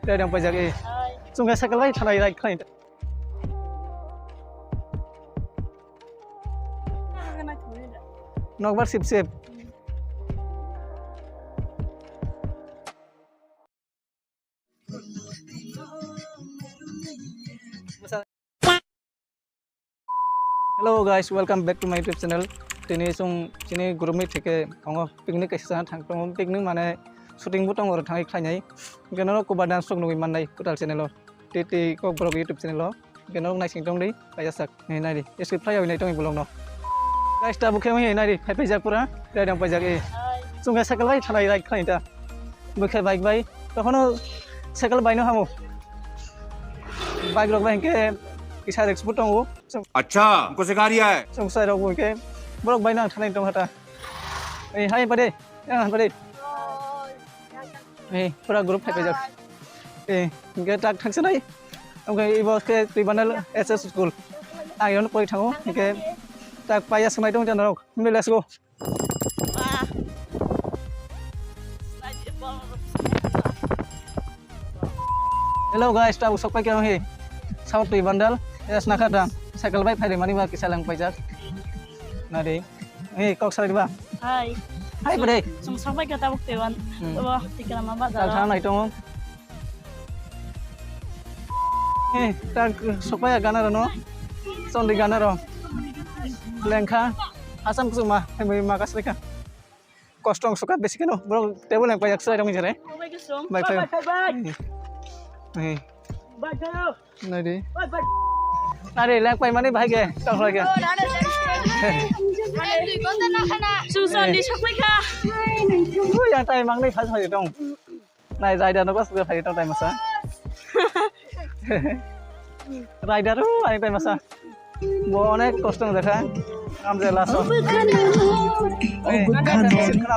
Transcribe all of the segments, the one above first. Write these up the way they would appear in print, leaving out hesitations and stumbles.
đây đang bây giờ cái chúng cái cycle thằng này này nó bắt sip Hello guys, welcome back to my YouTube channel. Tini sini group meet theke kongo picnic kaisa thang picnic mane shooting butong or thang khainai geno ko badan sok nui manai total channel titi ko blog YouTube channel geno nai sing tong dei kaya sak nai di skip play nai tong bolong no guys ta bukhe mai nai di phai jak pura dai dang pajak e sungai cycle bai thanai rai khain ta bukhe bike bai tokhono cycle bai no hamu bike rok bai ke kisah expert tong अच्छा हमको सिखा रिया है संसार रok ke borok bai nang thanai tong hata ei hai pade yang pade ei pura group phai jak ei ge tak thangse nai okay ibo ke tibanal SS school ayon poi thango ke tak paya samai tong jan rok let's go hello guys ta usok pai ke he south tibandal es nakadang cycle bike phai mani ma kisalang pajak nadi hey kok sari ba hai hai pade sung sampai ke tabuk tewan to tikala mama ta thang nai tong hey ta sokpai gana ro no son di gana ro lengkha asam kusuma hai ma kasrika kostong suka besi keno bro table yang pajak sai dong jare Bye ke sung bye hey bye nadi Nari lang pai mani bahage tong lagi susun di sampai ka yang tai mang ni phas phai tong nai rider no pas phai tong tai masa rider ru ai tai masa bo onek kostong dekha am je laso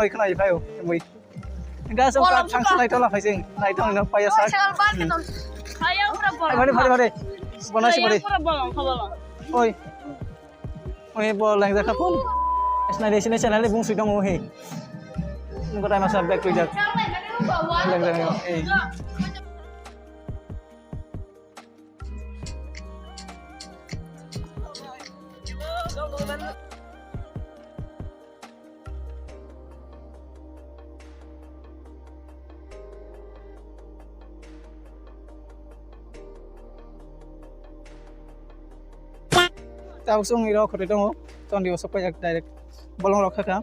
khnai phai mui ga song ka thang sai tola phai sing nai tong no pai sa ayah pura bolong bade bonasi bade pura bolong oi oi bo lang dekha pun esna de sini channel bung sui dong he nunggu tai masa back to jak lang eh tao sung iro khori dong ton dio sok pai direct bolong rok kha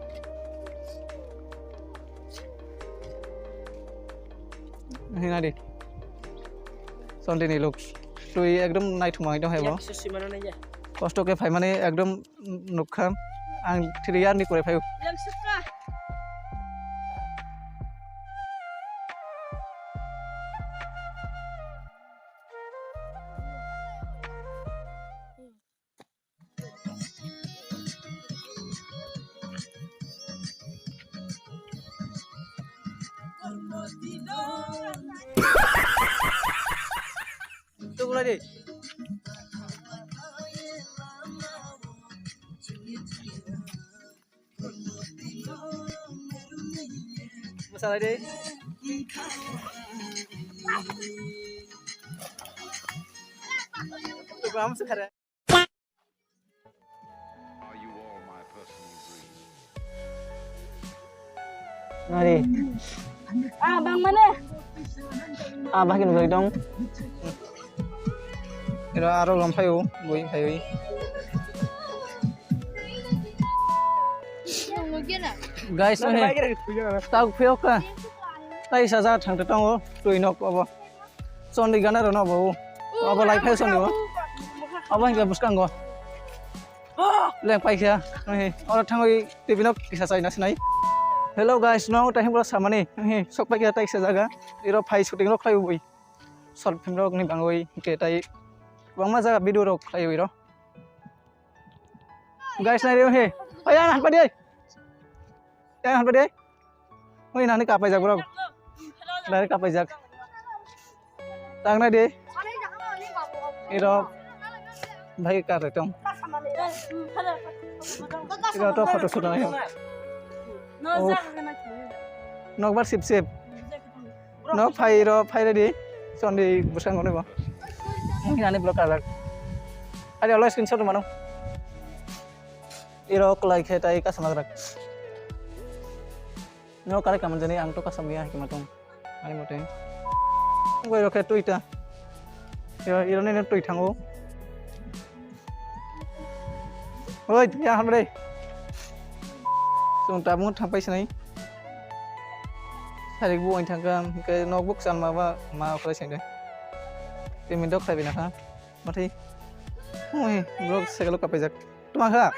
hina di son dini look tui ekdom nai thumai dong hebo kosto ke phai mane ekdom nukha ang thiriya ni kore phai yang suka tunggu lagi masalah deh tuh kamu sekarang Are you all my personal dreams? nari bang mana bahagian bagi dong iro aro lam phayo boi phayo guys no he tau pheo ka tai saja thang ta tong tui nok abo son di gana ro no bo abo lai pheo son ni abo hingga buskang go leng pai kya he ora thangoi tibinok kisa sai na sinai hello guys no time bro samani he sok pai kya tai sa jaga iro phai shooting ro khlai boi short film ro ni bangoi ke tai bangma jaga video ro khlai ro guys na ro he ayan han pa dei yang han pa dei oi na ni ka pai jak bro dari ka pai jak tang na dei iro bhai ka re tong iro to photo shoot na nok bar sip nok phai re di Sunday busang ngono ba. Mungkin ane blok alert. Ada oleh screenshot mana? Iro kelai ketai ka samagrak. No kare kaman jani ang to ka samia hikimatong. Ani mote. Ngoi ro ketu ita. Iro ne tui thango. Oi, ya ham đây. Sung ta muốn tham pai sinai. Hari bu anh thang cái notebook san mà phải xem đây. Thì mình đọc lại bên nào ha. Mà thì. Ôi, blog sẽ có lúc cặp bây giờ. Tuma ha.